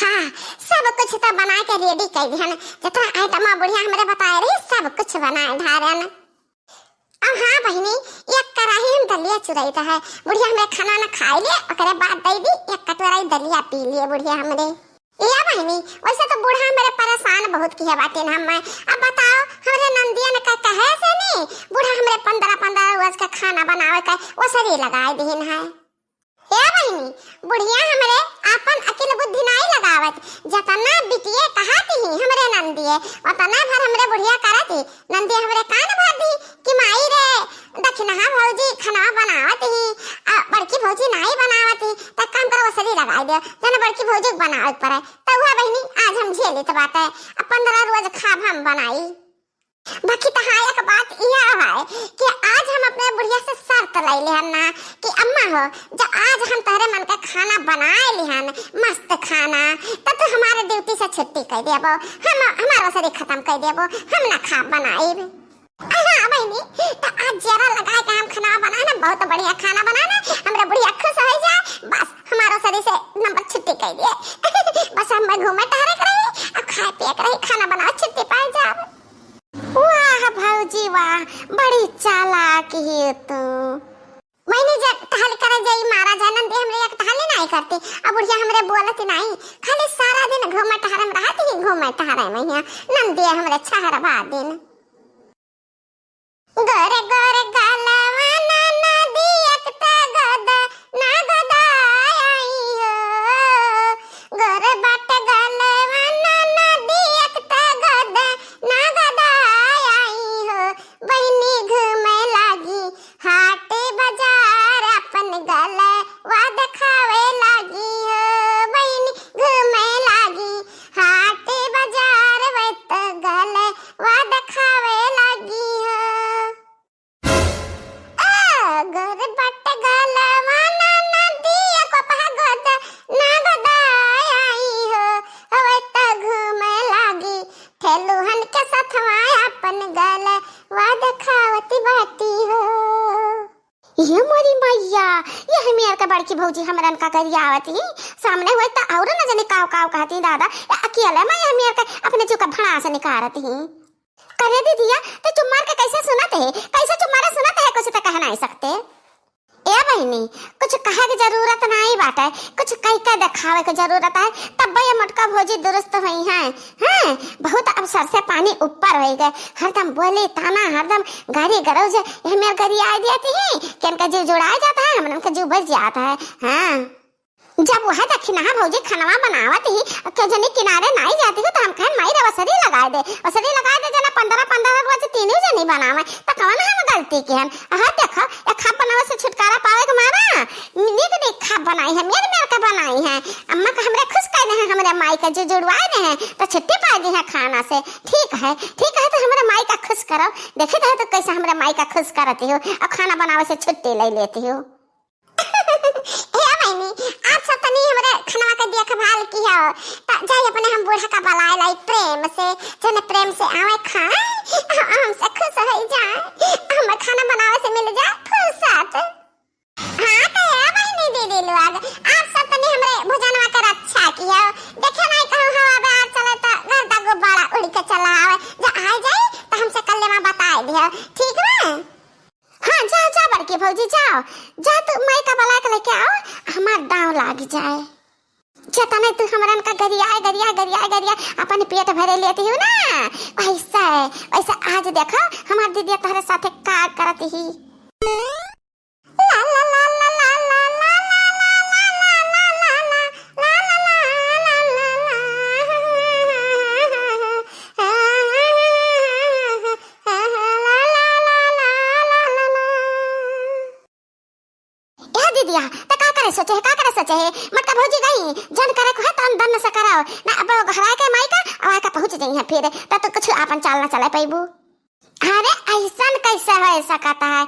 हाँ, सब कुछ तो बना के रेडी कर दिहन। जितना आइटम बुढ़िया हमरे बताए रही सब कुछ बना ढारन। अब हाँ बहिनी, एक कराही हम दलिया चुराई है। बुढ़िया हमरे खाना ना खाई ले, ओकरे बाद दे दी एक कटोरा दलिया पी लिए बुढ़िया हमरे। या बहिनी, वैसे तो बूढ़ा मेरे परेशान बहुत किया बातें हम। अब बताओ हमरे नंदिया ने कहे से नहीं बूढ़ा हमरे 15-15 रोज का खाना बनावे का वो सरी लगाए दीन है। या बहिनी, बुढ़िया हमरे अपन अकेले बुद्धि नहीं लगावत। जतना बिटिए कहती ही हमरे नंदिए उतना भर हमरे बुढ़िया करती। नंदिया हमरे कान भर दी कि माई रे दक्षिणा भौजी खाना बनावत ही, बड़की भौजी नहीं बनावती त काम करो सरी लगाई दे जने बड़की भौजी बनावत पड़े। तो हुआ बहिनी आज हम झेले तो बात है, अब 15 रोज खाब हम बनाई। बाकी तो हाँ एक बात यह है कि आज हम अपने बुढ़िया से शर्त ले लिहन ना कि अम्मा हो जब आज हम तेरे मन का खाना बनाए लिहन मस्त खाना तब तो हमारे ड्यूटी से छुट्टी कर देबो, हम हमारा सरी खत्म कर देबो, हम ना खा बनाए। हाँ बहनी, तो आज जरा लगा के हम खाना बनाना बहुत बढ़िया खाना बनाना हमरा बुढ़िया खुश हो जाए, बस हमारा सरी से नंबर छुट्टी कर दिए। बस हम घूमे टहरे करे और खाए पिए करे खाना बना छुट्टी पाए जाए। वाह भौजी वाह, बड़ी चालाक है तू। मैंने जब टहल करे जाई मारा जानन दे हमरे एक टहल नहीं करती। अब बुढ़िया हमरे बोलत नहीं, खाली सारा दिन घूमे टहरे में रहती ही घूमे टहरे में यहाँ नंदी हमरे छहर बा दिन। गोरे गोरे गलवा ना नदी एकता गद ना गदाई हो, गोरे बाट गलवा ना नदी एकता गद ना गदाई हो, बहनी घूमे लागी हाट बाजार अपन गलवा दिखावे लागी हो, बहनी घूमे लागी हाट बाजार वत गलवा दिखावे लागी हो। गोर बट गलवा ना नदी को पगद ना गदाई हो, हवे त घूमे लागी ठेलुहन के साथवा अपन गलवा दिखावती बाती हो। ये मोरी मैया, ये हमें का बड़की भौजी हमरन का करिया आवती सामने हुए त और न जाने काव काव कहती दादा अकेले मैं हमें का अपने चुका भड़ा से निकारती करे दीदिया। तो चुम्मार के कैसे सुनत है, कैसे चुम्मारे सुनत है, कुछ तो कह नहीं सकते। ए बहनी कुछ कहे की जरूरत नहीं बाटे, कुछ कह के दिखावे की जरूरत है, तब ये मटका भौजी दुरुस्त हुई है। हैं बहुत अब सर से पानी ऊपर हो गए, हरदम बोले ताना हरदम गाड़ी गरोज ये मेरे गाड़ी आ जाती है कि इनका जीव जुड़ा जाता है, हम इनका जीव बच जाता है। हाँ जब वह दक्षिणा भौजी खाना बनावत ही के जनी किनारे नहीं जाती हो तो हम कहें माई रे वसरी लगा दे जना 15-15 रोज तीनों जनी बनावे तो कौन हम गलती की हम। हां देखो एक खाप बनावे से छुटकारा पावे के मारा निक निक खाप बनाई है मेरे का बनाई है। अम्मा का हमरे खुश कर दे हैं, हमरे माई का जो जुड़वाए दे हैं तो छुट्टी पा दी है खाना से। ठीक है तो हमरे माई का खुश करो, देखे तो कैसे हमरे माई का खुश करती हो और खाना बनावे से छुट्टी ले लेती हो। आप सब तनी हमरे खाना का दिया खबाल की हो त जाई अपने हम बूढ़ा का बलाए लाई प्रेम से जने प्रेम से आवे खाए हम से खुश हो जाए, हम खाना बनावे से मिल जाए फुर्सत। हां तो है बहनी दीदी लोग आप सब तनी हमरे भोजनवा के रक्षा किया, देखे नहीं कहूं हवा बाहर चले त घर दा गुब्बारा उड़ के चला आवे, जा आ जाए तो हमसे कल्ले में बताए दिया ठीक है। हाँ जाओ बड़की भौजी जाओ तू माई का बला के लेके आओ, हमार दाव लाग जाए। जतने तू हमरन का गरिया अपन पेट भरे लेती हो ना वैसा आज देखो हमार दीदी तोहरे साथे का करती ही। ला ला ला ला ला ला ला सोचे है मटका भौजी गई जन करे को है तन दन से कराओ ना अब घरा के माई का आवा का पहुंच जाई है फिर तो कुछ अपन चाल ना चला पाइबू। अरे ऐसन कैसे हो सकता है।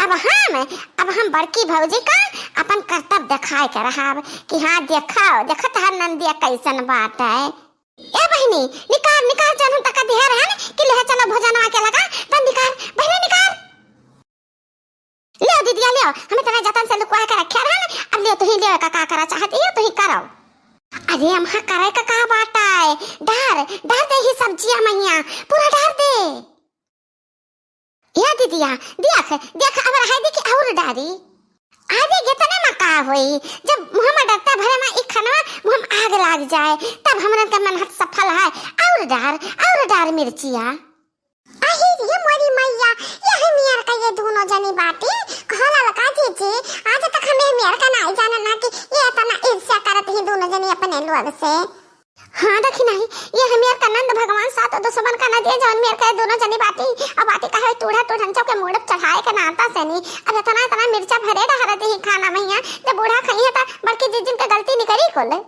अब हम बड़की भौजी का अपन कर्तव्य दिखाए के रहा कि हाँ देखो तहर नंदिया कैसन बात है। ए बहनी निकार जन हम तक दिया रहन कि ले चलो भोजनवा के लगा तन निकार बहनी निकार ले दीदी ले हमें तना जतन से लुकवा के रखा रहन, अब ले तो ही ले का करा चाहती है तो ही करो। अरे अम्हा करे का बात है, डार डार दे ही सब्जियां मैया पूरा डार दे। या दीदिया देख देख अब रहा दे कि और डारी आगे कितने मका होई। जब मुंह में डरता भरे में एक खाना मुंह में आग लग जाए तब हमरा का मन हट सफल है। और डार मिर्चिया अही ये मोरी मैया ये हमियर का ये दोनों जनी बाटी कहला लगा दीजिए। आज तक हमें हमियर का नहीं जाना ना कि ये इतना ईर्ष्या करत ही दोनों जनी अपने लोग से। हाँ देखी नहीं ये हमियर का नंद भगवान साथ दुश्मन का न दिए जौन मेर का दोनों जनी बाटी अब बाटी का है टूढ़ा टूढ़न के मोड़ चढ़ाए के नाता से नहीं। अब इतना मिर्चा भरे रहते ही खाना मैया जब बूढ़ा खाई है ता बल्कि जिन का गलती निकली खोले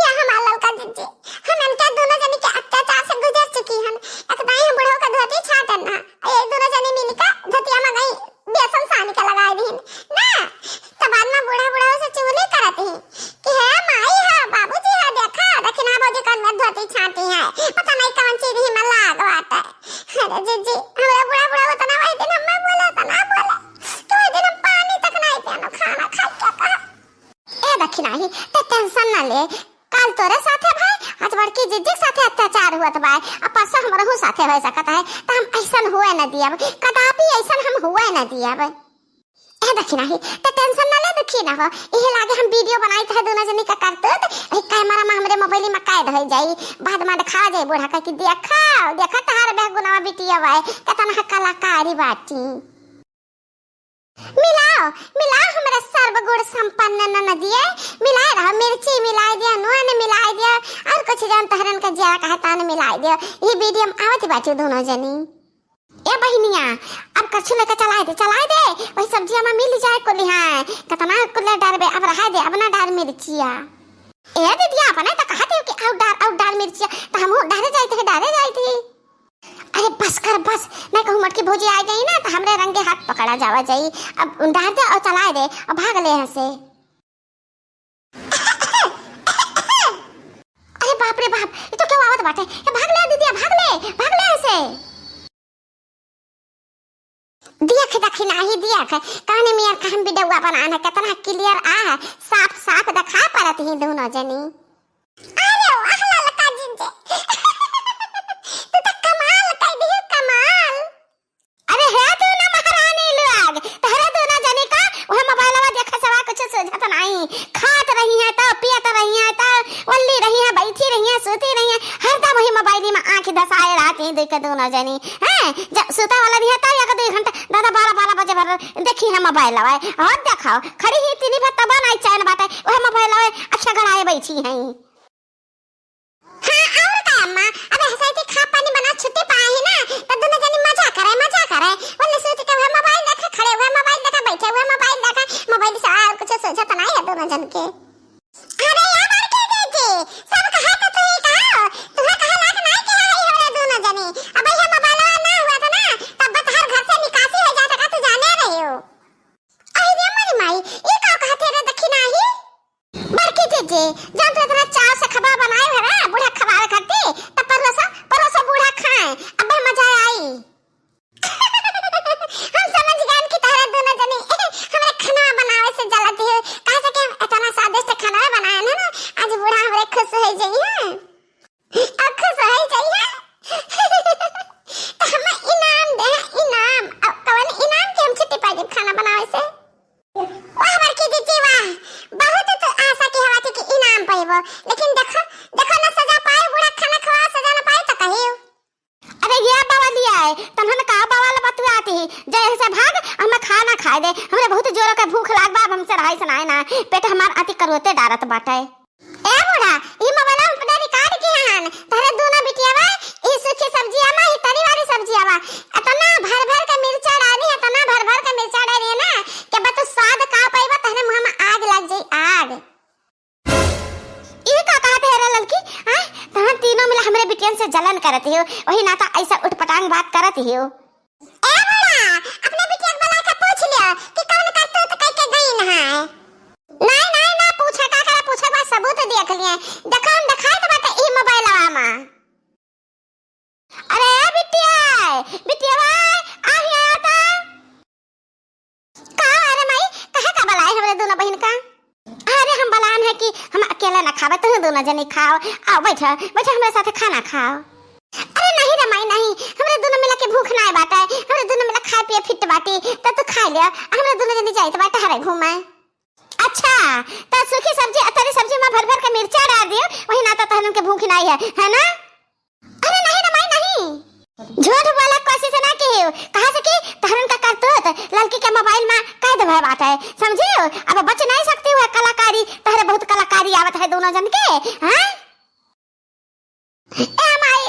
या हमारा लड़का दीजिए। हम इनका दोनों जनी के अत्याचार से गुजर चुकी हैं। एक दाई हम बूढ़ों का धोती छाटन ना ये दोनों जनी मिल का धोतिया में गई बेसन सानी का लगाई दी ना तब बाद में बूढ़ा से चुगली करती है कि है माई है बाबूजी है देखा दक्षिणा बाबूजी का में धोती छाटी है पता नहीं कौन चीज ही में लागवाता है। अरे जीजी हमारा बूढ़ा उतना वही दिन हमें बोला तना बोला तो वही दिन हम पानी तक नहीं पियानो खाना खा क्या कहा ए दक्षिणा ही तो टेंशन ना ले काल तोरे साथे भाई आज बड़की जीजी साथे अत्याचार हुआ भाई अब परसों हमरहु साथे हो सकता है तो हम ऐसा हुए न दिया कदापि ऐसा हम हुए न दिया ए दक्षिणा ही तो टेंशन ना ले दुखी ना हो। यही लागे हम वीडियो बनाई थे दोनों जनी का करते तो कैमरा में हमरे मोबाइल में कैद हो जाई बाद में दिखा जाए बूढ़ा का कि देखा तहार बेगुनावा बिटिया भाई कितना कलाकारी बाटी मिलाओ हमारा सर्वगुण संपन्न नदिया मिलाए रहा मिर्ची मिलाए दिया नून मिलाए दिया और कुछ जान तहरन का जिया कहता न मिलाए दिया। ये वीडियो में आवत बाटी दोनों जनी ए बहनिया अब कछु लेकर चलाए दे वही सब्जियां में मिल जाए को लिहा कितना कुल्ला डालबे अब रहा दे अब ना डाल मिर्चिया ए दीदिया अपने तो कहते हो कि आउ डाल मिर्चिया तो हम डाले जाते अरे बस कर बस मैं कहूँ मटकी भोजी आ गई ना तो हमरे रंगे हाथ पकड़ा जावा जाई अब डाल दे और चला दे और भाग ले यहाँ से। अरे बाप रे बाप ये तो क्या आवत बाटे भाग ले दीदी भाग ले ऐसे देख दक्षिणा ही देख कहने में यार हम वीडियो बनाना कितना क्लियर आ साफ दिखा परत ही दोनों जनी। अरे वाह ललका जिंजे तू तो कमाल कर दी कमाल। अरे है तू ना महारानी लोग तहरा दोनों जनी का वह मोबाइलवा देखा सवा कुछ सोचत नहीं खात रही है तो पियत रही है तो वल्ली रही है बैठी रही है सोती रही है हरदम वही मोबाइल में आंख दसाए रहती है देख दोनों जनी हैं जब सोता वाला नहीं था या 2 घंटा दादा 12 बजे भर देखी है मोबाइल लवाए और देखाओ खड़ी ही तीनी भर तब नहीं चैन बाटे वह मोबाइल लवाए अच्छा गड़ाए बैठी है। हां और का अम्मा अब ऐसा ही खा पानी बना छुट्टी पाए है ना तो दोनों जनी मजा करे वल्ले सोच के वह मोबाइल देखा खड़े हुए मोबाइल देखा बैठे हुए मोबाइल से और कुछ सोचत नहीं है दोनों जन के। अरे यार लड़के दीदी सब कहा तो तू ही कहा तुम्हें कहा लाख नहीं के है हमरा दोनों जनी अब यह मोबाइल ना हुआ था ना तब हर घर से निकासी हो जाता का तू जाने रही हो। अरे मेरी माई ये का कहते रे दक्षिणा ही बड़की जीजी जब तो इतना चाव से खबर बनाए है बूढ़ा खबर करते तब परोसा बूढ़ा खाए अब मजा आई। हम समझ गए कि तारा दोनों जनी हमारे खाना बनावे से जलती है कहा से कि इतना स्वादिष्ट खाना बनाया ना आज बूढ़ा हमरे खुश हो जाइए अब खुश हो जाइए तो हमें इनाम दे इनाम अब कौन इनाम के हम छुट्टी पाए खाना बनावे से। वाह बड़की दीदी वाह बहुत तो आशा की हवा थी कि इनाम पाएबो लेकिन देखो ना सजा पाए बूढ़ा खाना खवा सजा ना पाए तो कहियो। अरे ये बाबा लिया है तुम हमें कहा बाबा ला बतुआ आती है जय से भाग हमें खाना खाए दे हमरे बहुत जोरों का भूख लाग बा हमसे रहाई सुनाए ना पेट हमार अति करवते डारत बाटे। ए बूढ़ा ये मोबाइल में पता रिकॉर्ड की हन तहरे दोनों बिटिया बा ई सूखी सब्जियां बा ई तरी वाली सब्जियां बा इतना भर का मिर्चा डाली है इतना भर का मिर्चा डाली है ना कि बस स्वाद का पाइबा तहरे मुंह में आग लग जाई आग। ये का कहते है लड़की हां तहां तीनों मिल हमरे बिटियन से जलन करती हो वही ना तो ऐसा उठपटांग बात करती हो। ए बूढ़ा अपने बिटिया को बुला के पूछ लियो कि कौन करतो तो कह के गई ना है नहीं ना पूछा का करे पूछा बा सबूत देख लिए देखो हम दिखाए तो बात ई मोबाइल आवा अरे बिटिया भाई आ गया था का अरे माई कहे का बुलाए हमरे दोनों बहन का। अरे हम बलान है कि हम अकेला ना खावे तुम दोनों जने खाओ। आओ बैठो बैठो हमारे साथ खाना खाओ। अरे नहीं रे माई नहीं, हमरे दोनों मिला के भूख ना बाटे, हमरे दोनों मिला खाए पिए फिट बाटी त तू खा ले, हमरे दोनों जने जाई त बाटे हरे घूमे। अच्छा त सूखी सब्जी अतरी सब्जी में भर भर के मिर्चा डाल दियो, वही ना त तहन के भूख नहीं है ना? अरे नहीं रे माई नहीं, झूठ वाला कोशिश ना कहियो, कहा से कि तहन का करतूत लड़की के मोबाइल में कह देबे बात है, समझियो? अब बच नहीं सकती हो कलाकारी, तहरे बहुत कलाकारी आवत है दोनों जन के। हां ए माई